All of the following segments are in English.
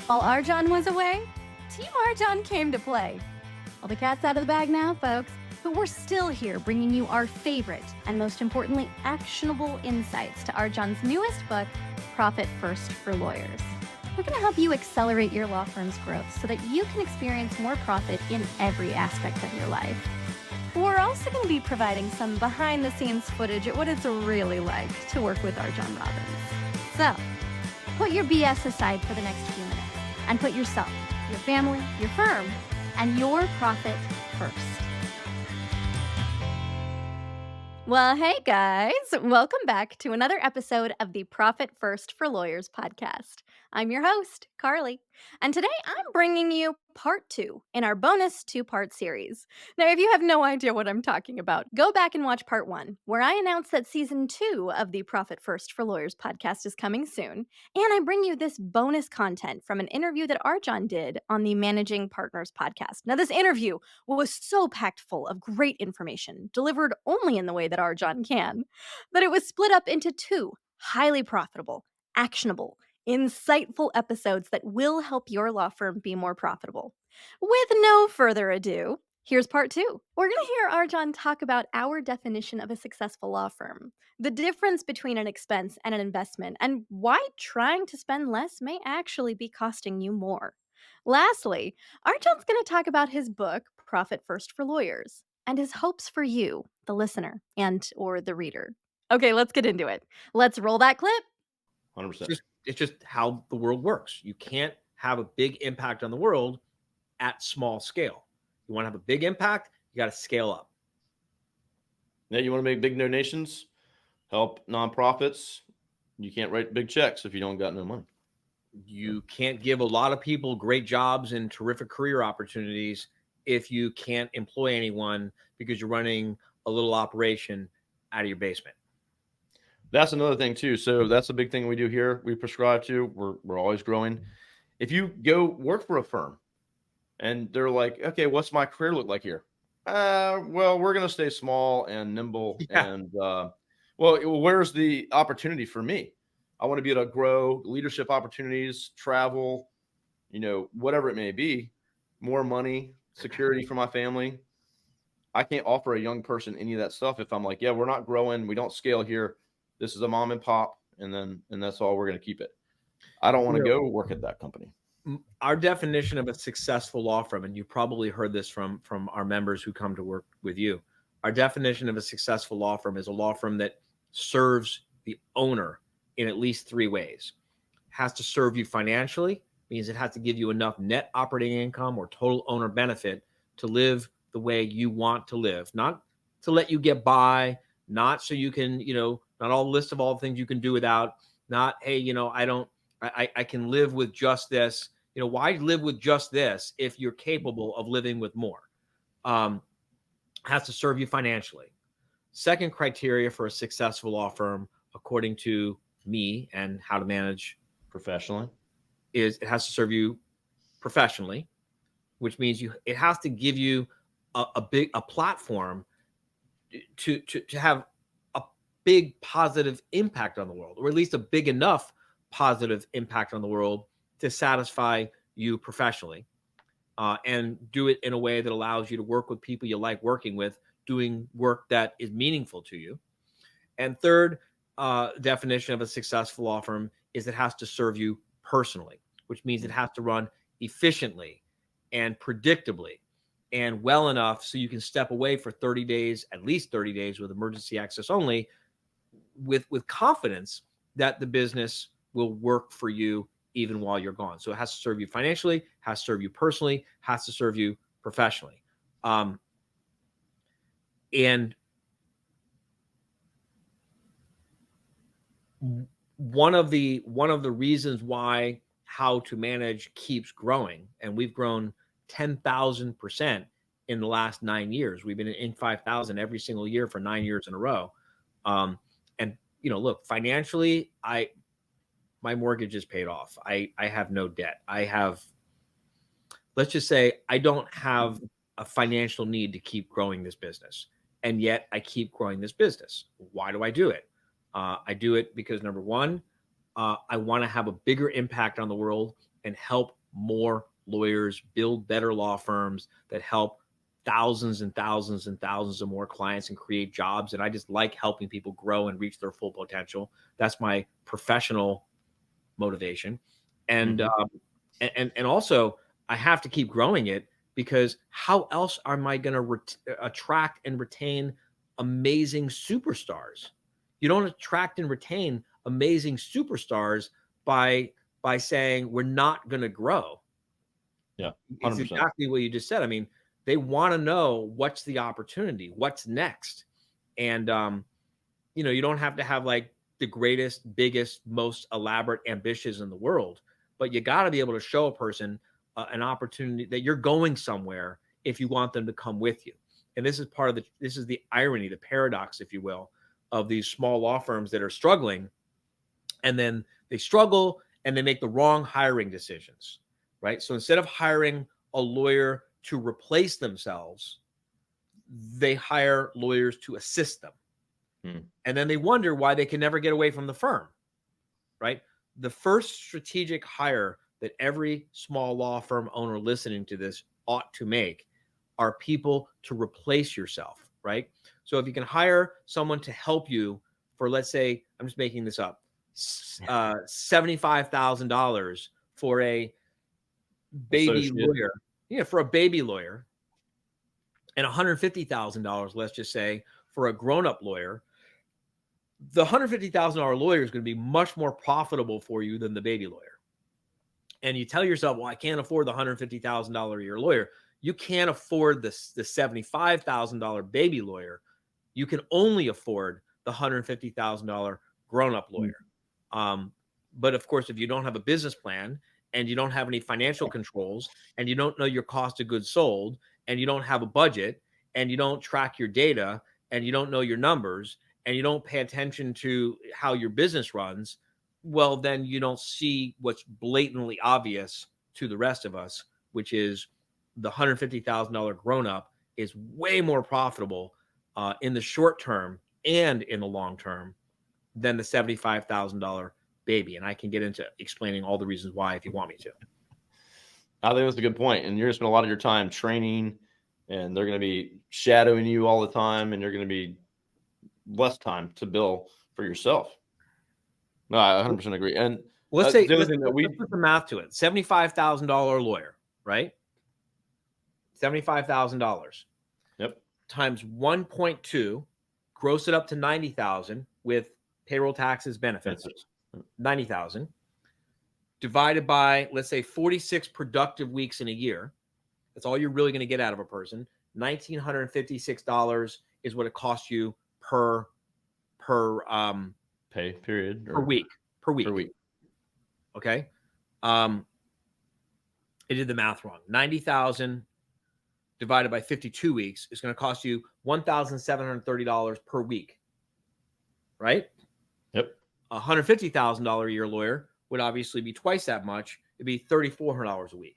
While RJon was away, Team RJon came to play. Well, the cat's out of the bag now, folks, but we're still here bringing you our favorite and most importantly, actionable insights to RJon's newest book, Profit First for Lawyers. We're going to help you accelerate your law firm's growth so that you can experience more profit in every aspect of your life. We're also going to be providing some behind-the-scenes footage at what it's really like to work with RJon Robbins. So, put your BS aside for the next few minutes and put yourself, your family, your firm, and your profit first. Well, hey guys, welcome back to another episode of the Profit First for Lawyers podcast. I'm your host, Carly, and today I'm bringing you part 2 in our bonus 2-part series. Now, if you have no idea what I'm talking about, go back and watch part 1, where I announced that season 2 of the Profit First for Lawyers podcast is coming soon, and I bring you this bonus content from an interview that RJon did on the Managing Partners podcast. Now, this interview was so packed full of great information, delivered only in the way that RJon can, that it was split up into 2 highly profitable, actionable, insightful episodes that will help your law firm be more profitable. With no further ado, here's part 2. We're going to hear RJon talk about our definition of a successful law firm, the difference between an expense and an investment, and why trying to spend less may actually be costing you more. Lastly, RJon's going to talk about his book, Profit First for Lawyers, and his hopes for you, the listener and or the reader. Okay, let's get into it. Let's roll that clip. 100%. It's just how the world works. You can't have a big impact on the world at small scale. You want to have a big impact, you got to scale up. Yeah, you want to make big donations, help nonprofits. You can't write big checks if you don't got no money. You can't give a lot of people great jobs and terrific career opportunities if you can't employ anyone because you're running a little operation out of your basement. That's another thing too. So that's a big thing we do here. We prescribe to. We're always growing. If you go work for a firm and they're like, okay, what's my career look like here? Well, we're going to stay small and nimble. Yeah. And well, where's the opportunity for me? I want to be able to grow, leadership opportunities, travel, whatever it may be, more money, security for my family. I can't offer a young person any of that stuff if I'm like, yeah, we're not growing. We don't scale here. This is a mom and pop. And that's all we're going to keep it. I don't want to go work at that company. Our definition of a successful law firm, and you probably heard this from our members who come to work with you. Our definition of a successful law firm is a law firm that serves the owner in at least 3 ways. Has to serve you financially, means it has to give you enough net operating income or total owner benefit to live the way you want to live, not to let you get by, not so you can, not all list of all the things you can do without, not, hey, I can live with just this. Why live with just this if you're capable of living with more? Has to serve you financially. Second criteria for a successful law firm, according to me and How to Manage Professionally, is it has to serve you professionally, which means it has to give you a platform to have a big positive impact on the world, or at least a big enough positive impact on the world to satisfy you professionally, and do it in a way that allows you to work with people you like working with, doing work that is meaningful to you. And third definition of a successful law firm is it has to serve you personally, which means it has to run efficiently and predictably and well enough so you can step away for 30 days, at least 30 days with emergency access only, with confidence that the business will work for you even while you're gone. So it has to serve you financially, has to serve you personally, has to serve you professionally. And one of the reasons why How to Manage keeps growing, and we've grown 10,000% in the last 9 years. We've been in 5,000 every single year for 9 years in a row. And look, financially, my mortgage is paid off. I have no debt. Let's just say I don't have a financial need to keep growing this business. And yet I keep growing this business. Why do I do it? I do it because, number one, I want to have a bigger impact on the world and help more lawyers build better law firms that help thousands and thousands and thousands of more clients and create jobs. And I just like helping people grow and reach their full potential. That's my professional motivation. And and also I have to keep growing it, because how else am I going to attract and retain amazing superstars? You don't attract and retain amazing superstars by saying we're not going to grow. Yeah, It's 100%. exactly what you just said. I mean, they want to know what's the opportunity, what's next. And you don't have to have like the greatest, biggest, most elaborate ambitions in the world, but you got to be able to show a person an opportunity that you're going somewhere if you want them to come with you. And this is this is the irony, the paradox, if you will, of these small law firms that are struggling, and then they struggle and they make the wrong hiring decisions, right? So instead of hiring a lawyer to replace themselves, they hire lawyers to assist them. And then they wonder why they can never get away from the firm, right? The first strategic hire that every small law firm owner listening to this ought to make are people to replace yourself, right? So if you can hire someone to help you for, let's say, I'm just making this up, $75,000 for a baby lawyer, for a baby lawyer, and $150,000, let's just say, for a grown-up lawyer, the $150,000 lawyer is going to be much more profitable for you than the baby lawyer. And you tell yourself, well, I can't afford the $150,000 a year lawyer. You can't afford the $75,000 baby lawyer. You can only afford the $150,000 grown-up lawyer. But of course, if you don't have a business plan and you don't have any financial controls and you don't know your cost of goods sold and you don't have a budget and you don't track your data and you don't know your numbers and you don't pay attention to how your business runs, well, then you don't see what's blatantly obvious to the rest of us, which is the $150,000 grown-up is way more profitable in the short term and in the long term than the $75,000 baby. And I can get into explaining all the reasons why if you want me to. I think that's a good point. And you're going to spend a lot of your time training, and they're going to be shadowing you all the time, and you're going to be less time to bill for yourself. No, I 100% agree. And let's say the other let's thing that put the math to it. $75,000 lawyer, right? $75,000. Yep. Times 1.2, gross it up to 90,000 with payroll taxes, benefits. 90,000 divided by, let's say, 46 productive weeks in a year. That's all you're really going to get out of a person. $1,956 is what it costs you per pay period per week. Okay. I did the math wrong. 90,000 divided by 52 weeks is going to cost you $1,730 per week. Right? Yep. A $150,000 a year lawyer would obviously be twice that much. It'd be $3,400 a week.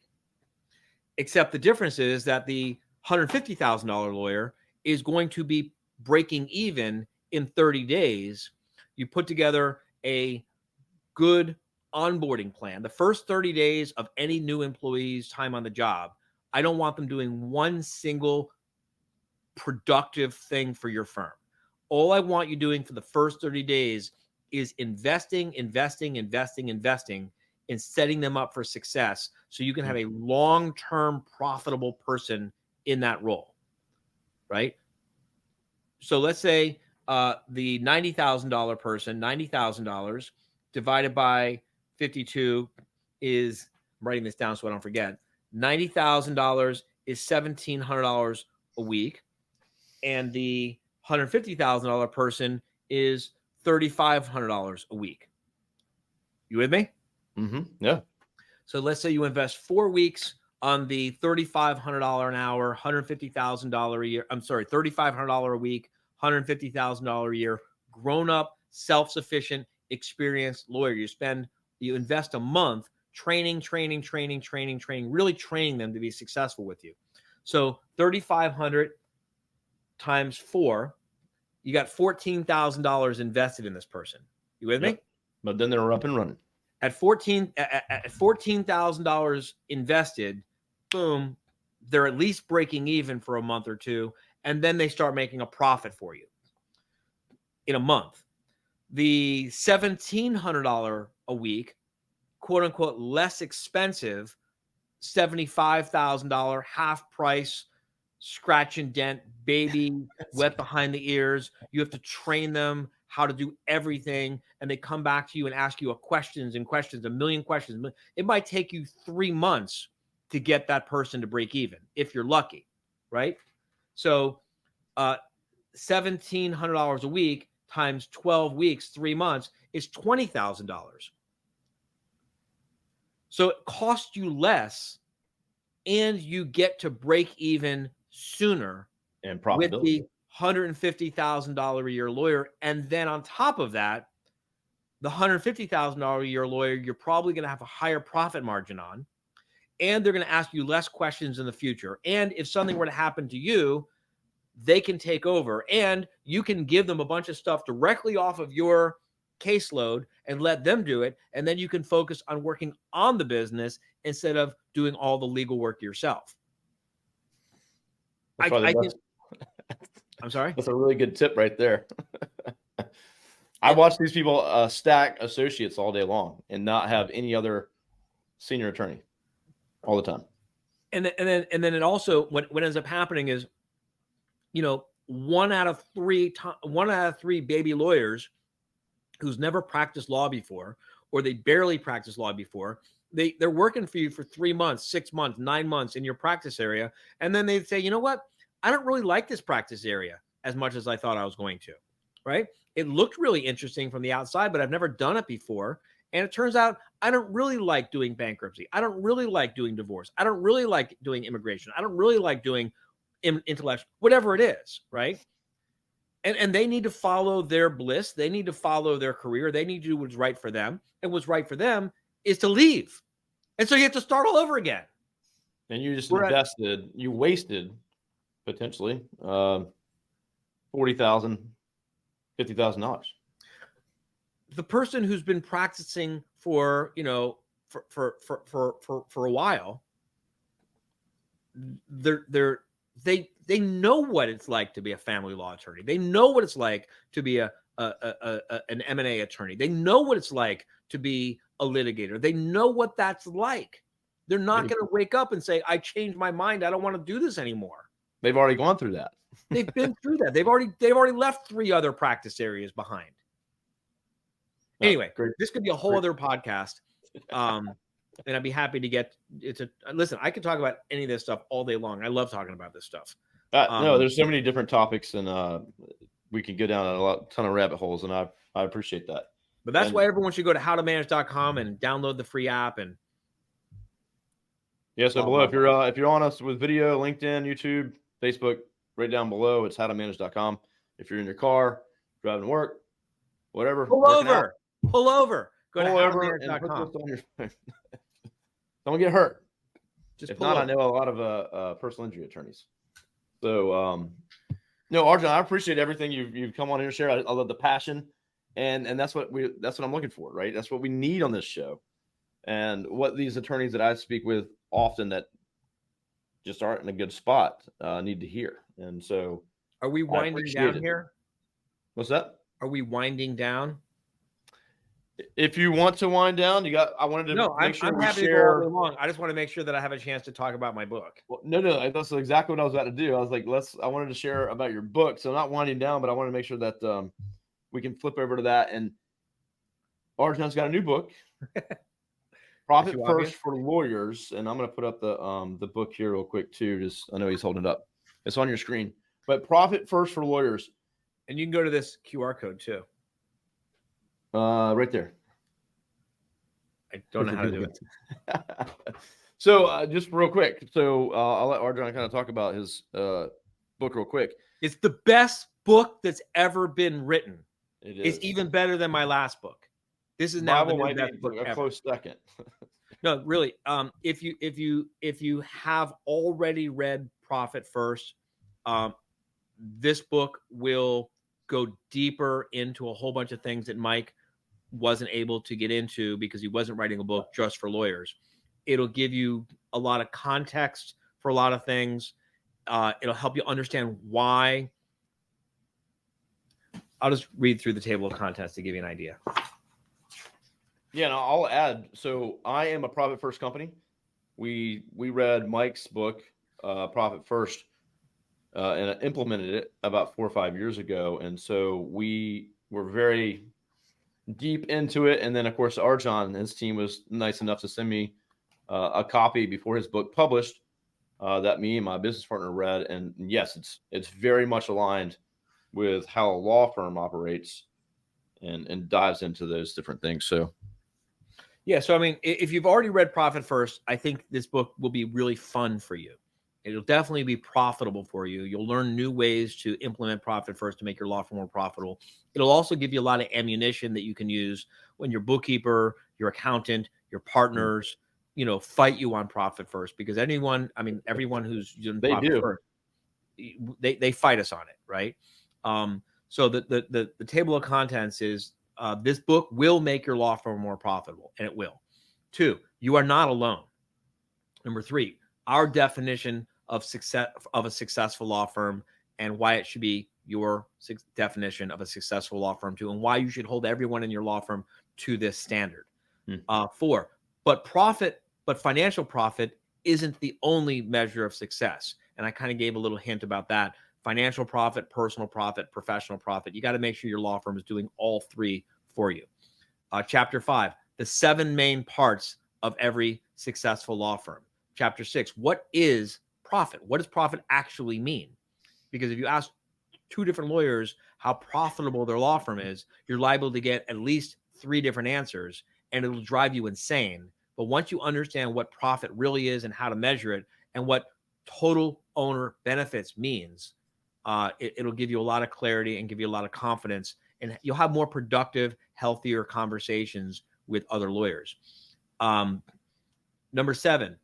Except the difference is that the $150,000 lawyer is going to be breaking even in 30 days. You put together a good onboarding plan. The first 30 days of any new employee's time on the job, I don't want them doing one single productive thing for your firm. All I want you doing for the first 30 days is investing in setting them up for success so you can have a long-term profitable person in that role, right? So let's say the $90,000 person, $90,000 divided by 52 is, I'm writing this down so I don't forget, $90,000 is $1,700 a week, and the $150,000 person is $3,500 a week. You with me? Yeah. So let's say you invest 4 weeks on the $3,500 an hour, $150,000 a year. I'm sorry, $3,500 a week, $150,000 a year, grown up, self-sufficient, experienced lawyer. You invest a month training, really training them to be successful with you. So 3,500 times 4, you got $14,000 invested in this person. You with me? But then they're up and running. At $14,000 invested, boom, they're at least breaking even for a month or two, and then they start making a profit for you in a month. The $1,700 a week, quote unquote, less expensive, $75,000 half price, scratch and dent, baby, wet behind the ears. You have to train them how to do everything, and they come back to you and ask you questions, a million questions. It might take you 3 months to get that person to break even if you're lucky, right? So $1,700 a week times 12 weeks, 3 months is $20,000. So it costs you less, and you get to break even sooner And with profitability. the $150,000 a year lawyer. And then on top of that, the $150,000 a year lawyer, you're probably going to have a higher profit margin on, and they're going to ask you less questions in the future. And if something were to happen to you, they can take over, and you can give them a bunch of stuff directly off of your caseload and let them do it. And then you can focus on working on the business instead of doing all the legal work yourself. That's probably I the think, best. I'm sorry. That's a really good tip right there. I watch these people stack associates all day long and not have any other senior attorney all the time. And then it also, what ends up happening is, you know, one out of three baby lawyers who's never practiced law before, or they barely practiced law before, they're working for you for 3 months, 6 months, 9 months in your practice area. And then they say, you know what? I don't really like this practice area as much as I thought I was going to, right? It looked really interesting from the outside, but I've never done it before. And it turns out I don't really like doing bankruptcy. I don't really like doing divorce. I don't really like doing immigration. I don't really like doing intellectual, whatever it is, right? And they need to follow their bliss. They need to follow their career. They need to do what's right for them. And what's right for them is to leave. And so you have to start all over again. And you just you wasted potentially $40,000, $50,000. The person who's been practicing for, you know, for a while, they know what it's like to be a family law attorney. They know what it's like to be an M&A attorney. They know what it's like to be a litigator. They know what that's like. They're not going to wake up and say, I changed my mind. I don't want to do this anymore. They've already gone through that. They've been through that. They've already left 3 other practice areas behind. Anyway, this could be a whole other podcast. And I'd be happy to get listen, I could talk about any of this stuff all day long. I love talking about this stuff. No, there's so many different topics, and we can go down a ton of rabbit holes, and I appreciate that. But that's why everyone should go to howtomanage.com and download the free app. And yeah, so below, if you're on us with video, LinkedIn, YouTube, Facebook, right down below, it's howtomanage.com. If you're in your car, driving to work, whatever, pull over. Go to howtomanage.com. On your phone. Don't get hurt. If not, over. I know a lot of personal injury attorneys. So, no, RJon, I appreciate everything you've come on here to share. I love the passion, and that's what I'm looking for, right? That's what we need on this show, and what these attorneys that I speak with often that just aren't in a good spot need to hear. And so, are we winding down here? What's that? Are we winding down? If you want to wind down, I wanted to make sure I'm happy share. to go all along. I just want to make sure that I have a chance to talk about my book. Well, no, that's exactly what I was about to do. I was like, I wanted to share about your book. So not winding down, but I want to make sure that we can flip over to that. And RJon's got a new book, Profit First for Lawyers. And I'm going to put up the book here real quick too. Just, I know he's holding it up. It's on your screen, but Profit First for Lawyers. And you can go to this QR code too. Right there. I don't know how to do it. So just real quick. So I'll let RJon kind of talk about his book real quick. It's the best book that's ever been written. It is. It's even better than my last book. This is now the best book a close second. No, really. If you have already read Profit First, this book will go deeper into a whole bunch of things that Mike wasn't able to get into because he wasn't writing a book just for lawyers. It'll give you a lot of context for a lot of things. It'll help you understand why. I'll just read through the table of contents to give you an idea. Yeah, and I'll add. So I am a Profit First company. We read Mike's book, Profit First, and implemented it about 4 or 5 years ago. And so we were very deep into it. And then, of course, RJon and his team was nice enough to send me a copy before his book published that me and my business partner read. And yes, it's very much aligned with how a law firm operates and dives into those different things. So, yeah. So, I mean, if you've already read Profit First, I think this book will be really fun for you. It'll definitely be profitable for you. You'll learn new ways to implement Profit First to make your law firm more profitable. It'll also give you a lot of ammunition that you can use when your bookkeeper, your accountant, your partners, fight you on Profit First, because everyone who's doing Profit First, they fight us on it, right? So the table of contents is this book will make your law firm more profitable, and it will. 2, you are not alone. Number 3, our definition of success of a successful law firm and why it should be your definition of a successful law firm too, and why you should hold everyone in your law firm to this standard. 4, but financial profit isn't the only measure of success. And I kind of gave a little hint about that. Financial profit, personal profit, professional profit. You got to make sure your law firm is doing all 3 for you. Chapter 5, the 7 main parts of every successful law firm. Chapter 6, what is profit? What does profit actually mean? Because if you ask 2 different lawyers how profitable their law firm is, you're liable to get at least 3 different answers, and it'll drive you insane. But once you understand what profit really is and how to measure it, and what total owner benefits means, it'll give you a lot of clarity and give you a lot of confidence, and you'll have more productive, healthier conversations with other lawyers. Number 7,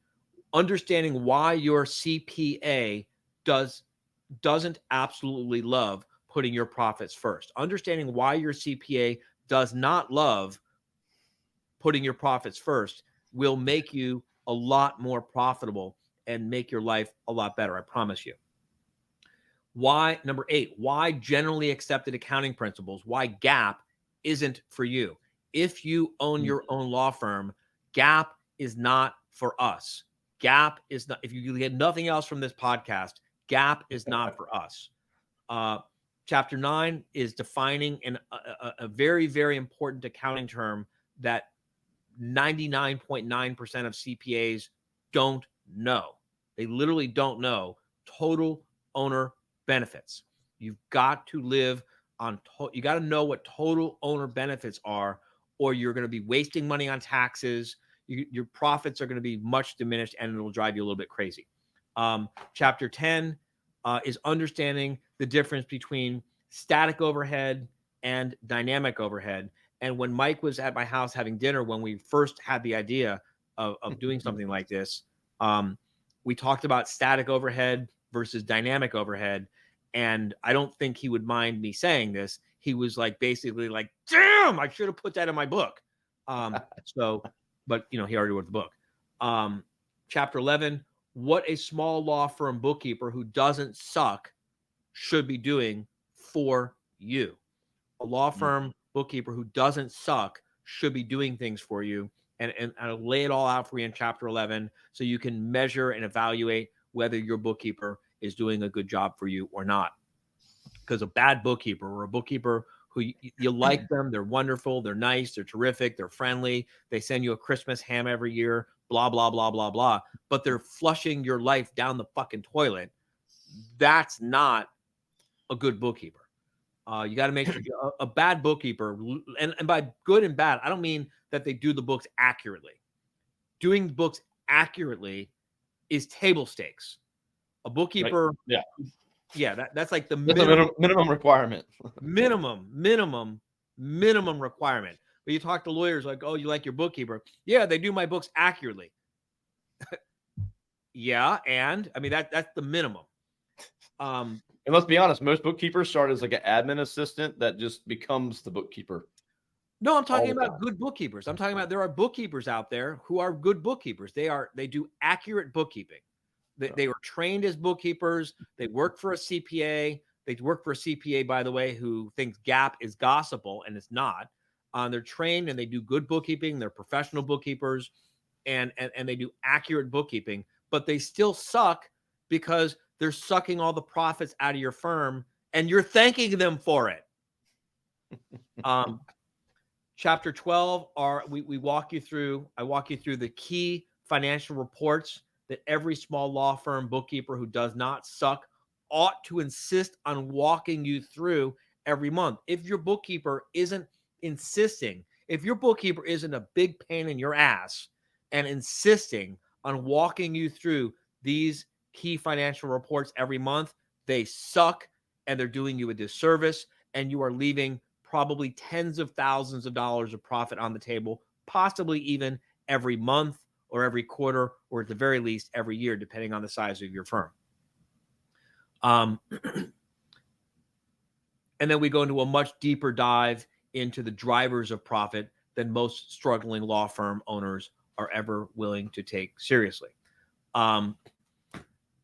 understanding why your CPA doesn't absolutely love putting your profits first. Understanding why your CPA does not love putting your profits first will make you a lot more profitable and make your life a lot better. I promise you. Number 8, why generally accepted accounting principles, why GAAP isn't for you. If you own your own law firm, GAAP is not for us. GAAP is not, if you get nothing else from this podcast, GAAP is not for us. Chapter 9 is defining a very, very important accounting term that 99.9% of CPAs don't know. They literally don't know: total owner benefits. You've got to live on, you got to know what total owner benefits are, or you're going to be wasting money on taxes. Your profits are going to be much diminished, and it'll drive you a little bit crazy. Chapter 10 is understanding the difference between static overhead and dynamic overhead. And when Mike was at my house having dinner, when we first had the idea of doing something like this, we talked about static overhead versus dynamic overhead. And I don't think he would mind me saying this. He was like, basically like, damn, I should have put that in my book. But he already wrote the book. Chapter 11, what a small law firm bookkeeper who doesn't suck should be doing for you. A law firm bookkeeper who doesn't suck should be doing things for you. And I'll lay it all out for you in chapter 11, so you can measure and evaluate whether your bookkeeper is doing a good job for you or not. Because a bad bookkeeper, or a bookkeeper who you like them, they're wonderful, they're nice, they're terrific, they're friendly, they send you a Christmas ham every year, blah, blah, blah, blah, blah, but they're flushing your life down the fucking toilet, that's not a good bookkeeper. You got to make sure a bad bookkeeper, and by good and bad, I don't mean that they do the books accurately. Doing the books accurately is table stakes. A bookkeeper, right. That's like the minimum requirement. minimum requirement. But you talk to lawyers like, oh, you like your bookkeeper? Yeah, they do my books accurately. Yeah, and I mean that's the minimum. And let's be honest, most bookkeepers start as like an admin assistant that just becomes the bookkeeper. No, I'm all talking the about time. good bookkeepers. I'm talking about there are bookkeepers out there who are good bookkeepers. They do accurate bookkeeping. They were trained as bookkeepers. They work for a CPA. They work for a CPA, by the way, who thinks GAAP is gospel, and it's not. They're trained and they do good bookkeeping. They're professional bookkeepers, and they do accurate bookkeeping, but they still suck because they're sucking all the profits out of your firm, and you're thanking them for it. Chapter 12 we walk you through. I walk you through the key financial reports that every small law firm bookkeeper who does not suck ought to insist on walking you through every month. If your bookkeeper isn't insisting, if your bookkeeper isn't a big pain in your ass and insisting on walking you through these key financial reports every month, they suck and they're doing you a disservice, and you are leaving probably tens of thousands of dollars of profit on the table, possibly even every month or every quarter, or at the very least every year, depending on the size of your firm. And then we go into a much deeper dive into the drivers of profit than most struggling law firm owners are ever willing to take seriously.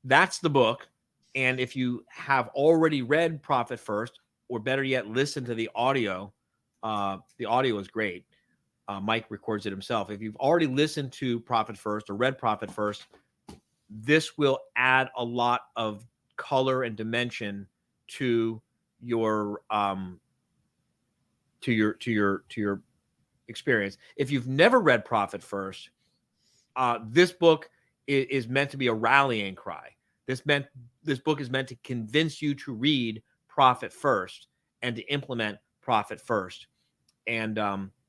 That's the book. And if you have already read Profit First, or better yet, listen to the audio is great. Mike records it himself. If you've already listened to Profit First or read Profit First, this will add a lot of color and dimension to your experience. If you've never read Profit First, this book is meant to be a rallying cry. This book is meant to convince you to read Profit First and to implement Profit First. And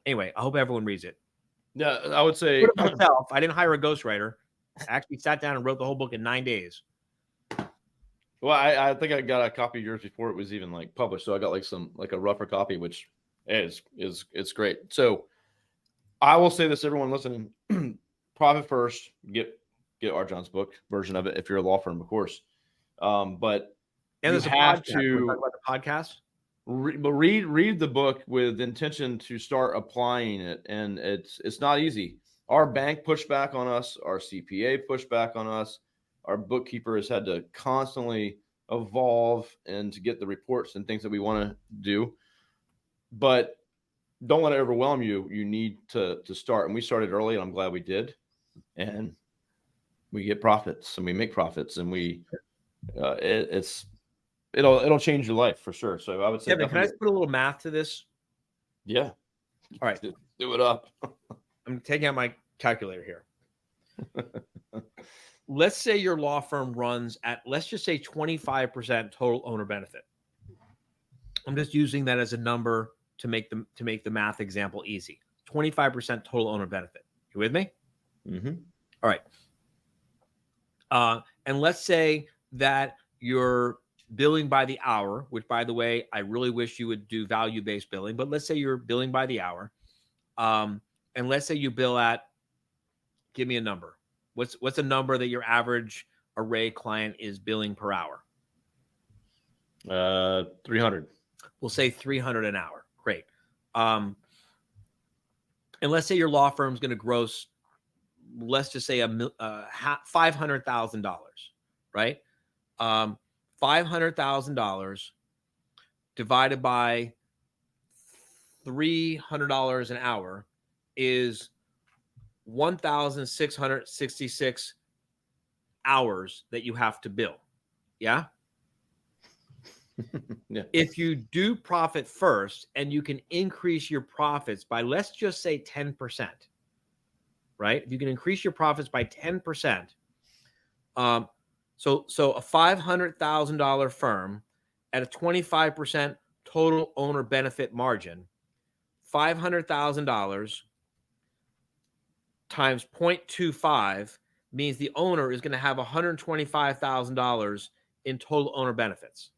anyway, I hope everyone reads it. Yeah, I would say Put it myself. I didn't hire a ghostwriter. I actually sat down and wrote the whole book in 9 days. Well, I think I got a copy of yours before it was even like published, so I got like a rougher copy, which is it's great. So I will say this, everyone listening: Profit First, get RJon's book version of it if you're a law firm, of course. But And you there's a have podcast. We'll talk to about the podcast. read the book with intention to start applying it, and it's not easy. Our bank pushed back on us, our CPA pushed back on us, our bookkeeper has had to constantly evolve and to get the reports and things that we want to do. But don't let it overwhelm you. You need to start, and we started early, and I'm glad we did. And we get profits, and we make profits, and it'll change your life for sure. So I would say, Kevin, can I just put a little math to this? Yeah. All right. Do it up. I'm taking out my calculator here. Let's say your law firm runs at, let's just say 25% total owner benefit. I'm just using that as a number to make the math example easy. 25% total owner benefit. You with me? Mm-hmm. All right. And let's say that you're billing by the hour, which, by the way, I really wish you would do value-based billing, but let's say you're billing by the hour. And let's say you bill at, give me a number. What's a number that your average array client is billing per hour? 300. We'll say 300 an hour. Great. And let's say your law firm's going to gross, let's just say $500,000, right? $500,000 divided by $300 an hour is 1,666 hours that you have to bill. Yeah. Yeah. If you do Profit First and you can increase your profits by, let's just say 10%, right? If you can increase your profits by 10%, so a $500,000 firm at a 25% total owner benefit margin, $500,000 times 0.25 means the owner is going to have $125,000 in total owner benefits.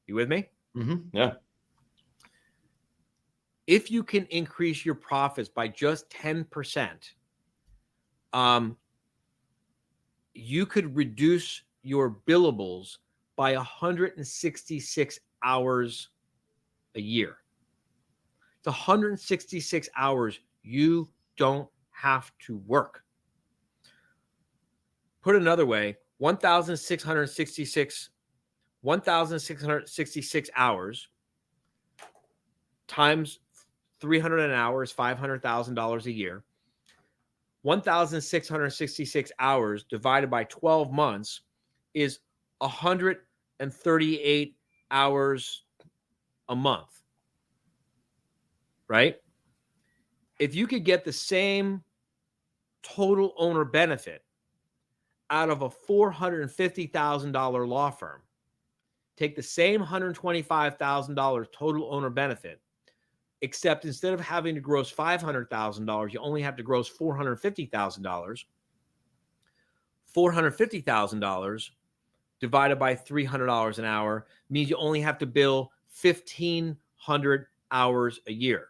You with me? Mm-hmm. Yeah. If you can increase your profits by just 10%, you could reduce your billables by 166 hours a year. It's 166 hours you don't have to work. Put another way, 1,666 hours times 300 an hour is $500,000 a year. 1,666 hours divided by 12 months is 138 hours a month, right? If you could get the same total owner benefit out of a $450,000 law firm, take the same $125,000 total owner benefit, except instead of having to gross $500,000, you only have to gross $450,000. $450,000 divided by $300 an hour means you only have to bill 1,500 hours a year.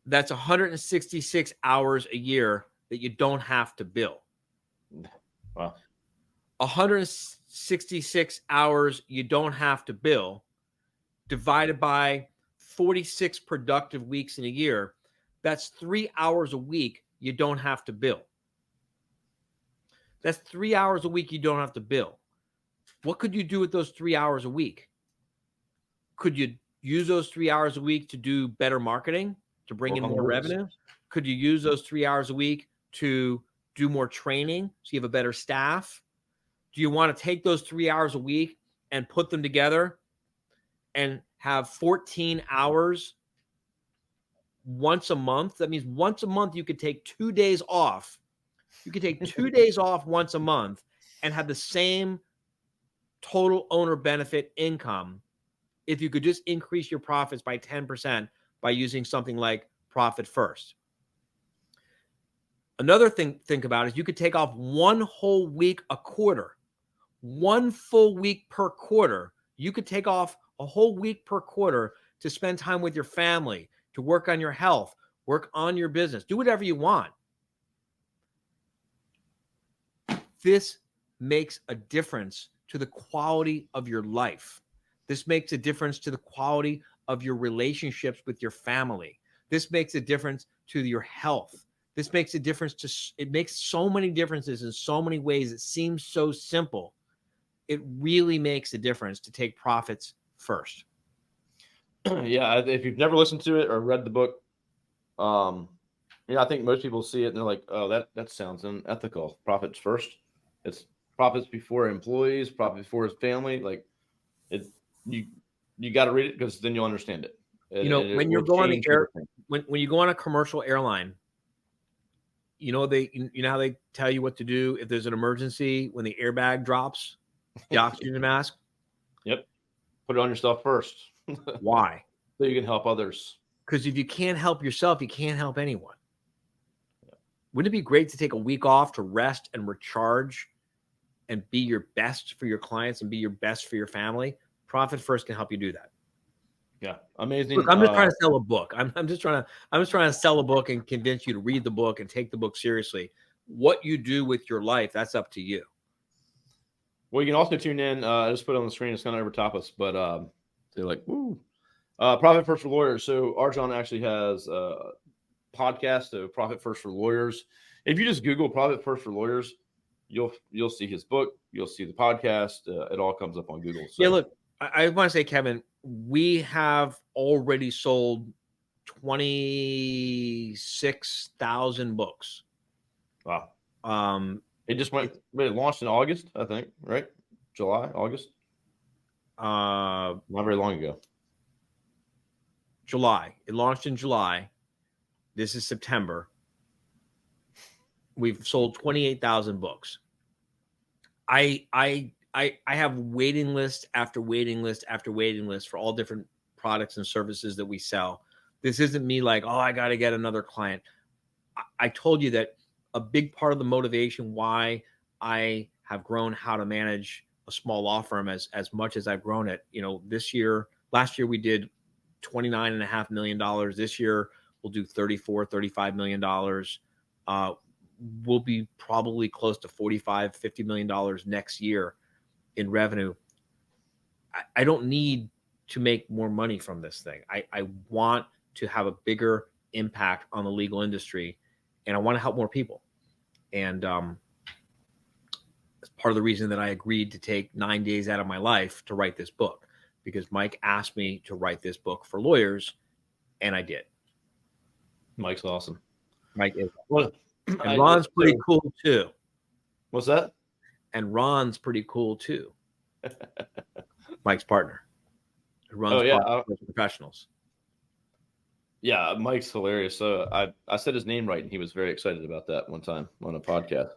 That's 166 hours a year that you don't have to bill. Wow. 166 hours you don't have to bill divided by 46 productive weeks in a year, that's 3 hours a week you don't have to bill. That's 3 hours a week you don't have to bill. What could you do with those 3 hours a week? Could you use those 3 hours a week to do better marketing, to bring in more revenue? Could you use those 3 hours a week to do more training so you have a better staff? Do you want to take those 3 hours a week and put them together and have 14 hours once a month? That means once a month you could take 2 days off. You could take 2 days off once a month and have the same total owner benefit income if you could just increase your profits by 10% by using something like Profit First. Another thing to think about is you could take off one whole week a quarter, one full week per quarter. You could take off a whole week per quarter to spend time with your family, to work on your health, work on your business, do whatever you want. This makes a difference to the quality of your life. This makes a difference to the quality of your relationships with your family. This makes a difference to your health. This makes a difference it makes so many differences in so many ways. It seems so simple. It really makes a difference to take profits first. Yeah, if you've never listened to it or read the book, I think most people see it and they're like, "Oh, that sounds unethical." Profits first. It's profits before employees, profit before his family. Like, you got to read it because then you'll understand it. When you're going on the air, when you go on a commercial airline, you know how they tell you what to do if there's an emergency when the airbag drops, the oxygen mask. Yep, put it on yourself first. Why? So you can help others. Because if you can't help yourself, you can't help anyone. Yeah. Wouldn't it be great to take a week off to rest and recharge and be your best for your clients and be your best for your family? Profit First can help you do that. Yeah, amazing. Look, I'm just trying to sell a book. I'm just trying to sell a book and convince you to read the book and take the book seriously. What you do with your life, that's up to you. Well, you can also tune in. I just put it on the screen. It's kind of over top us, but they're like, woo. Profit First for Lawyers. So RJon actually has a podcast of Profit First for Lawyers. If you just Google Profit First for Lawyers, you'll see his book. You'll see the podcast. It all comes up on Google. So. Yeah, look, I want to say, Kevin, we have already sold 26,000 books. Wow. It just it launched in August, I think, right? July, August. Not very long ago. July. It launched in July. This is September. We've sold 28,000 books. I have waiting list after waiting list after waiting list for all different products and services that we sell. This isn't me like, oh, I got to get another client. I told you that a big part of the motivation why I have grown How to Manage a Small Law Firm as much as I've grown it. Last year we did $29.5 million. This year we'll do $35 million. We'll be probably close to $45-50 million next year in revenue. I don't need to make more money from this thing. I want to have a bigger impact on the legal industry, and I want to help more people. And it's part of the reason that I agreed to take 9 days out of my life to write this book, because Mike asked me to write this book for lawyers, and I did. Mike's awesome. Mike is. Well, And Ron's pretty cool too. What's that? And Ron's pretty cool too. Mike's partner, who runs professionals. Yeah, Mike's hilarious. So I said his name right, and he was very excited about that one time on a podcast.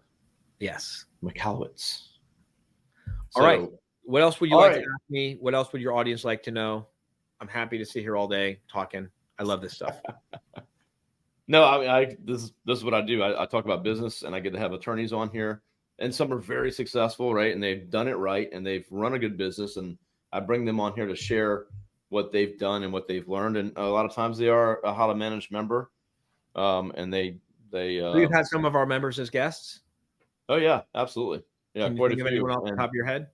Yes, McAllowitz. All right. What else would you like to ask me? What else would your audience like to know? I'm happy to sit here all day talking. I love this stuff. No, I mean, this is what I do. I talk about business, and I get to have attorneys on here, and some are very successful, right? And they've done it right, and they've run a good business, and I bring them on here to share what they've done and what they've learned. And a lot of times they are a How to Manage member, and they. We've had some of our members as guests. Oh yeah, absolutely. Yeah, Can you think of anyone off the top of your head?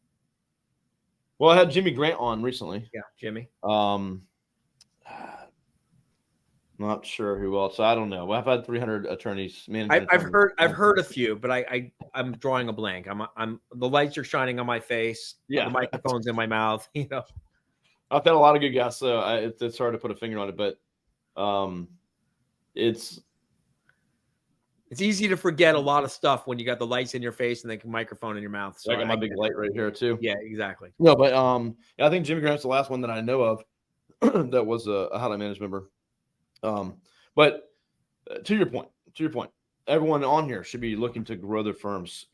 Well, I had Jimmy Grant on recently. Yeah, Jimmy. Not sure who else. I don't know. I've had 300 attorneys. I've heard a few, but I'm drawing a blank. I'm the lights are shining on my face. Yeah, the microphone's in my mouth. You know, I've had a lot of good guests, so it's hard to put a finger on it, but it's easy to forget a lot of stuff when you got the lights in your face and the microphone in your mouth. So I got my big light right here too. Yeah, exactly. No, but I think Jimmy Grant's the last one that I know of that was a How to Manage member. But to your point, everyone on here should be looking to grow their firms,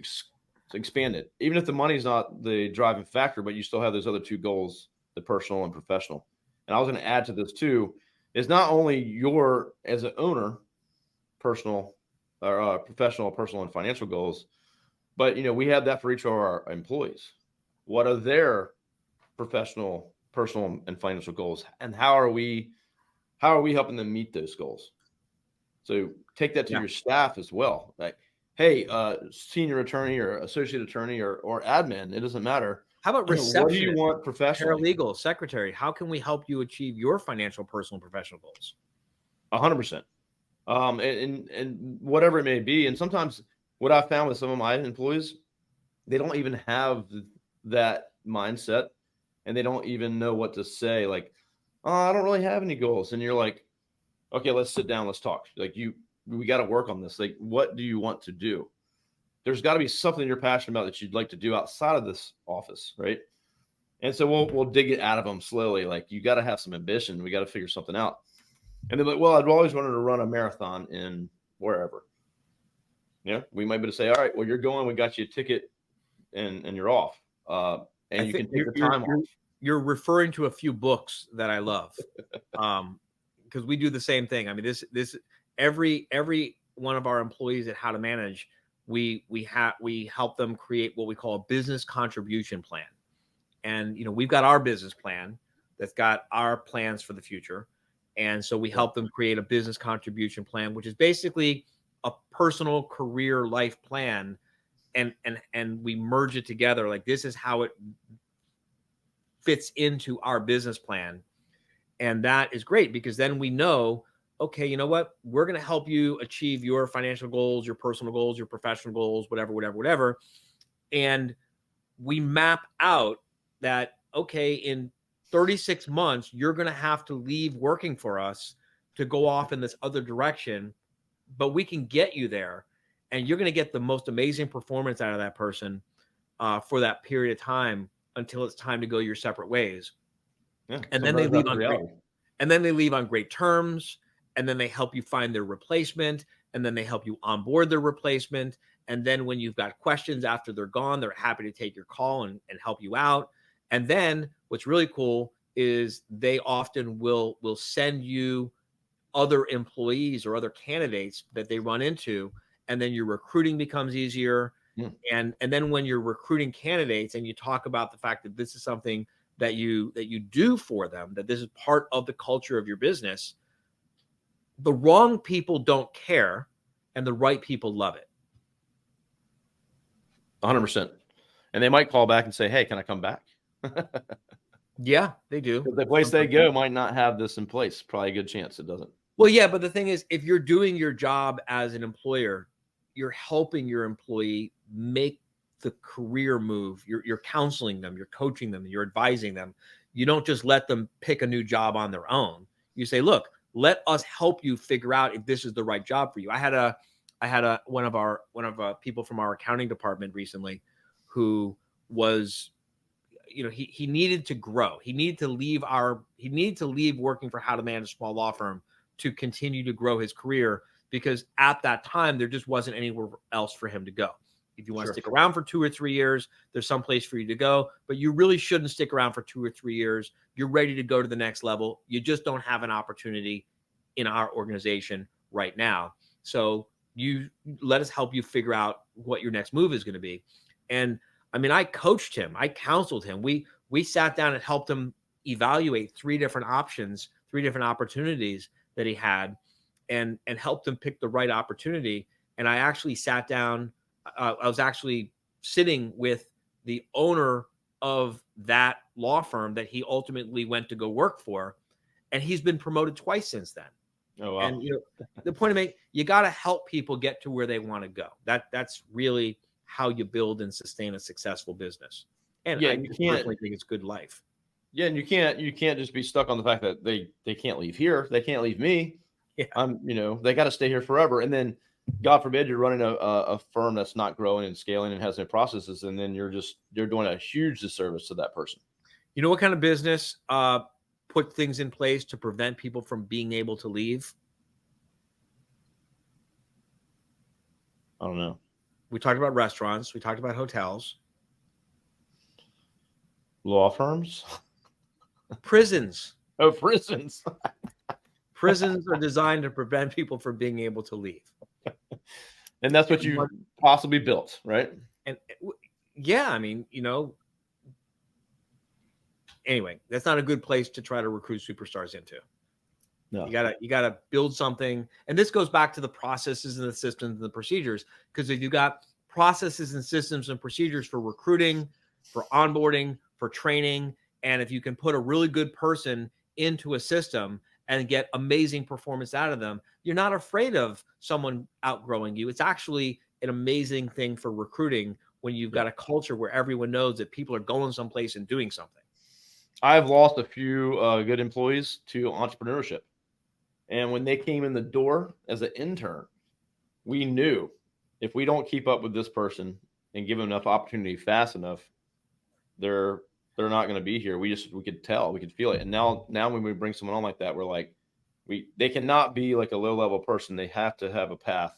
to expand it. Even if the money's not the driving factor, but you still have those other two goals, the personal and professional. And I was going to add to this too, is not only your, as an owner, personal or professional, personal and financial goals, but we have that for each of our employees. What are their professional, personal and financial goals? And how are we helping them meet those goals? So take that to your staff as well. Like, hey, senior attorney or associate attorney or admin, it doesn't matter. How about receptionist? What do you want professionally? Paralegal, secretary. How can we help you achieve your financial, personal, and professional goals? 100%. And whatever it may be. And sometimes what I've found with some of my employees, they don't even have that mindset, and they don't even know what to say. Like, oh, I don't really have any goals. And you're like, okay, let's sit down. Let's talk. Like we got to work on this. Like, what do you want to do? There's got to be something you're passionate about that you'd like to do outside of this office. Right. And so we'll dig it out of them slowly. Like, you got to have some ambition. We got to figure something out. And they're like, well, I'd always wanted to run a marathon in wherever. Yeah. We might be able to say, all right, well, you're going, we got you a ticket and you're off. And you can take the time off. You're referring to a few books that I love, because we do the same thing. I mean, this every one of our employees at How to Manage, we help them create what we call a business contribution plan. And we've got our business plan that's got our plans for the future, and so we help them create a business contribution plan, which is basically a personal career life plan, and we merge it together. Like, this is how it fits into our business plan. And that is great, because then we know, okay, you know what? We're going to help you achieve your financial goals, your personal goals, your professional goals, whatever. And we map out that, okay, in 36 months, you're going to have to leave working for us to go off in this other direction, but we can get you there, and you're going to get the most amazing performance out of that person for that period of time, until it's time to go your separate ways. Yeah, and then they leave on great terms, and then they help you find their replacement, and then they help you onboard their replacement. And then when you've got questions after they're gone, they're happy to take your call and help you out. And then what's really cool is they often will send you other employees or other candidates that they run into, and then your recruiting becomes easier. And then when you're recruiting candidates and you talk about the fact that this is something that you do for them, that this is part of the culture of your business, the wrong people don't care, and the right people love it. 100%. And they might call back and say, hey, can I come back? Yeah, they do. Because the place they go might not have this in place. Probably a good chance it doesn't. Well, yeah, but the thing is, if you're doing your job as an employer, you're helping your employee make the career move. You're counseling them, you're coaching them, you're advising them. You don't just let them pick a new job on their own. You say, look, let us help you figure out if this is the right job for you. I had one of people from our accounting department recently who was, he needed to grow. He needed to leave working for How to Manage a Small Law Firm to continue to grow his career, because at that time there just wasn't anywhere else for him to go. If you want to stick around for 2 or 3 years, there's some place for you to go, but you really shouldn't stick around for 2 or 3 years. You're ready to go to the next level. You just don't have an opportunity in our organization right now. So you let us help you figure out what your next move is going to be. And I mean, I coached him, I counseled him. We sat down and helped him evaluate 3 different options, 3 different opportunities that he had, and helped him pick the right opportunity. And I actually sat down. I was actually sitting with the owner of that law firm that he ultimately went to go work for, and he's been promoted twice since then. Oh, wow. And the point I make, you got to help people get to where they want to go. That's really how you build and sustain a successul business. And Yeah, I you can't personally think it's good life. Yeah, and you can't just be stuck on the fact that they can't leave here. They can't leave me. Yeah. They got to stay here forever. And then, God forbid, you're running a firm that's not growing and scaling and has no processes, and then you're doing a huge disservice to that person. You know what kind of business put things in place to prevent people from being able to leave? I don't know. We talked about restaurants. We talked about hotels. Law firms? Prisons. Oh, prisons. Prisons are designed to prevent people from being able to leave. And that's what you possibly built, right? And yeah, I mean, anyway, that's not a good place to try to recruit superstars into. No. You gotta build something. And this goes back to the processes and the systems and the procedures. Because if you got processes and systems and procedures for recruiting, for onboarding, for training, and if you can put a really good person into a system and get amazing performance out of them, you're not afraid of someone outgrowing you. It's actually an amazing thing for recruiting when you've got a culture where everyone knows that people are going someplace and doing something. I've lost a few good employees to entrepreneurship. And when they came in the door as an intern, we knew if we don't keep up with this person and give them enough opportunity fast enough, they're not going to be here. We could tell, we could feel it. And now when we bring someone on like that, we're like, they cannot be like a low level person. They have to have a path,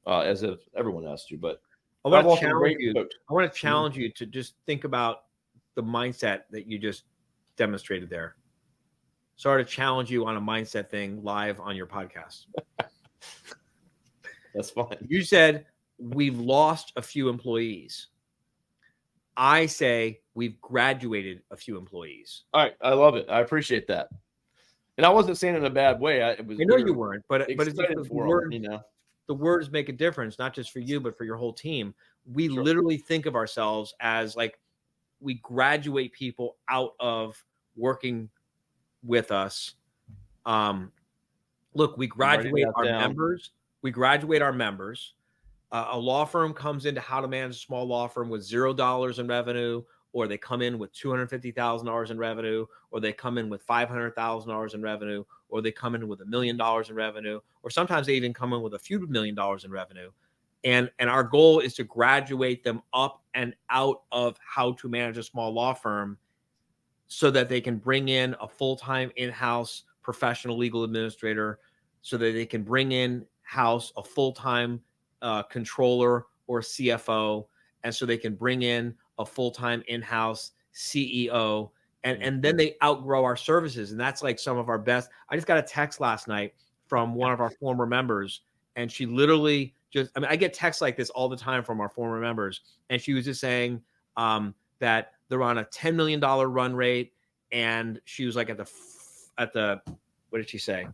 as if everyone has to. But I want to challenge you to just think about the mindset that you just demonstrated there. Sorry to challenge you on a mindset thing live on your podcast. That's fine. You said we've lost a few employees. I say we've graduated a few employees. All right. I love it. I appreciate that. And I wasn't saying it in a bad way. I know you weren't, but it's the words make a difference, not just for you, but for your whole team. We literally think of ourselves as like we graduate people out of working with us. Look, we graduate our members. We graduate our members. A law firm comes into How to Manage a Small Law Firm with $0 in revenue, or they come in with $250,000 in revenue, or they come in with $500,000 in revenue, or they come in with $1 million in revenue, or sometimes they even come in with a few $1 million in revenue. And our goal is to graduate them up and out of How to Manage a Small Law Firm so that they can bring in a full-time in-house professional legal administrator, so that they can bring in-house a full-time controller or CFO, and so they can bring in a full-time in-house CEO, and then they outgrow our services. And that's like some of our best. I just got a text last night from one of our former members, and she literally I get texts like this all the time from our former members, and she was just saying that they're on a $10 million run rate, and she was like at the what did she say?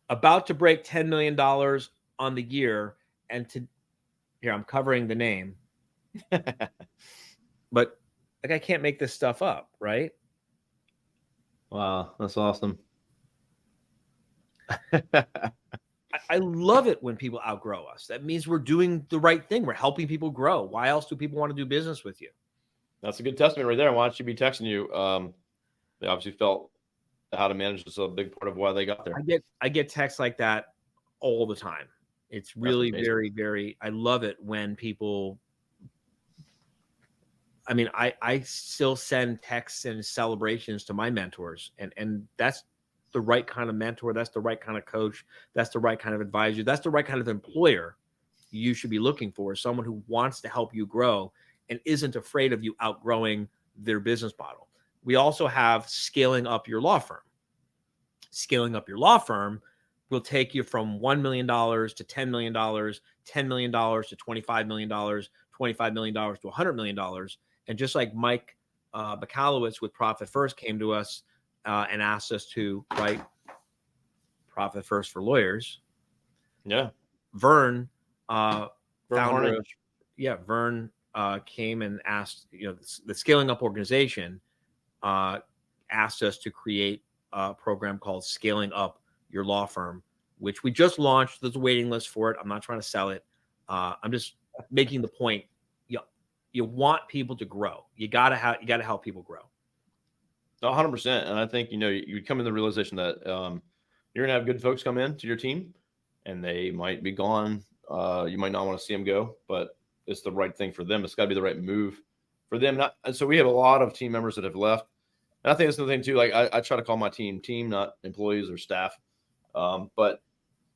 About to break $10 million on the year, and here, I'm covering the name, but like I can't make this stuff up, right? Wow, that's awesome. I love it when people outgrow us. That means we're doing the right thing. We're helping people grow. Why else do people want to do business with you? That's a good testament right there. Why don't you be texting you? They obviously felt how to manage is a big part of why they got there. I get texts like that all the time. It's really very, very, I love it when people, I mean, I still send texts and celebrations to my mentors, and that's the right kind of mentor. That's the right kind of coach. That's the right kind of advisor. That's the right kind of employer you should be looking for, someone who wants to help you grow and isn't afraid of you outgrowing their business model. We also have scaling up your law firm. Scaling up your law firm will take you from $1 million to $10 million, $10 million to $25 million, $25 million to $100 million. And just like Mike Michalowicz with Profit First came to us and asked us to write Profit First for Lawyers. Yeah. Vern, founder Harnish. of, Vern came and asked, the Scaling Up organization asked us to create a program called Scaling Up Your Law Firm, which we just launched. There's a waiting list for it. I'm not trying to sell it. I'm just making the point. You want people to grow. You gotta help people grow. 100%. And I think, you come in the realization that you're gonna have good folks come in to your team, and they might be gone. You might not want to see them go, but it's the right thing for them. It's got to be the right move for them. And so we have a lot of team members that have left. And I think that's the thing too. Like I try to call my team, not employees or staff. But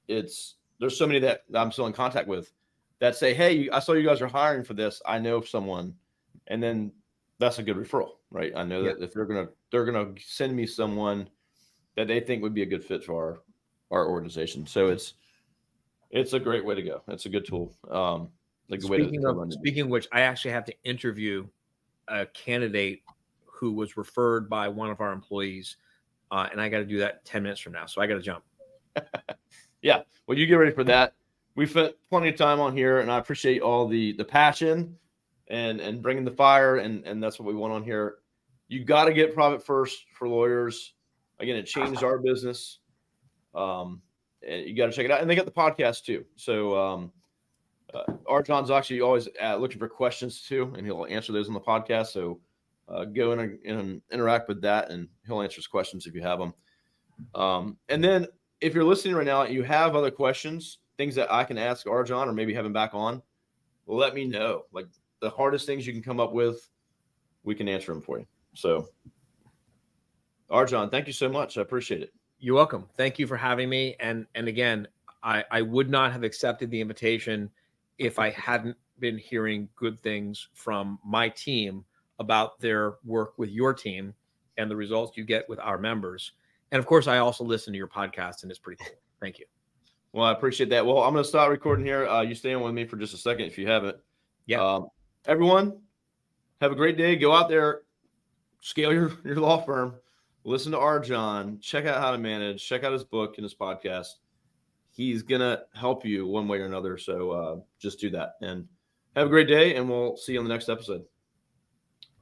there's so many that I'm still in contact with that say, hey, I saw you guys are hiring for this. I know someone. And then that's a good referral, right? I know that if they're going to send me someone that they think would be a good fit for our organization. So it's a great way to go. It's a good tool. Speaking of which, I actually have to interview a candidate who was referred by one of our employees, and I got to do that 10 minutes from now. So I got to jump. Yeah. Well, you get ready for that. We spent plenty of time on here, and I appreciate all the passion and bringing the fire, and that's what we want on here. You got to get Profit First for Lawyers. Again, it changed our business. And you got to check it out. And they got the podcast too. So RJon's actually always looking for questions too, and he'll answer those on the podcast. So go in and interact with that, and he'll answer his questions if you have them. And then if you're listening right now and you have other questions, things that I can ask RJon or maybe have him back on, let me know. Like the hardest things you can come up with, we can answer them for you. So RJon, thank you so much. I appreciate it. You're welcome. Thank you for having me. And again, I would not have accepted the invitation if I hadn't been hearing good things from my team about their work with your team and the results you get with our members. And of course, I also listen to your podcast, and it's pretty cool. Thank you. Well, I appreciate that. Well, I'm going to stop recording here. You stay on with me for just a second if you haven't. Yeah. Everyone, have a great day. Go out there, scale your law firm. Listen to RJon. Check out how to manage. Check out his book and his podcast. He's going to help you one way or another. So just do that. And have a great day, and we'll see you on the next episode.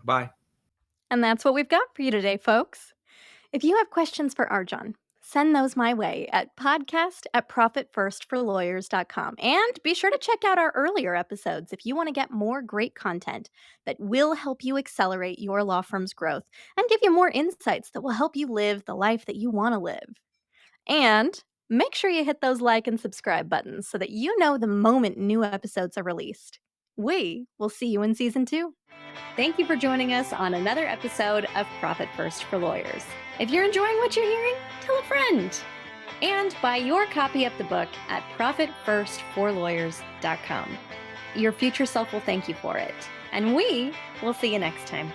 Bye. And that's what we've got for you today, folks. If you have questions for RJon, send those my way at podcast@profitfirstforlawyers.com. And be sure to check out our earlier episodes if you want to get more great content that will help you accelerate your law firm's growth and give you more insights that will help you live the life that you want to live. And make sure you hit those like and subscribe buttons so that you know the moment new episodes are released. We will see you in season 2. Thank you for joining us on another episode of Profit First for Lawyers. If you're enjoying what you're hearing, tell a friend. And buy your copy of the book at profitfirstforlawyers.com. Your future self will thank you for it. And we will see you next time.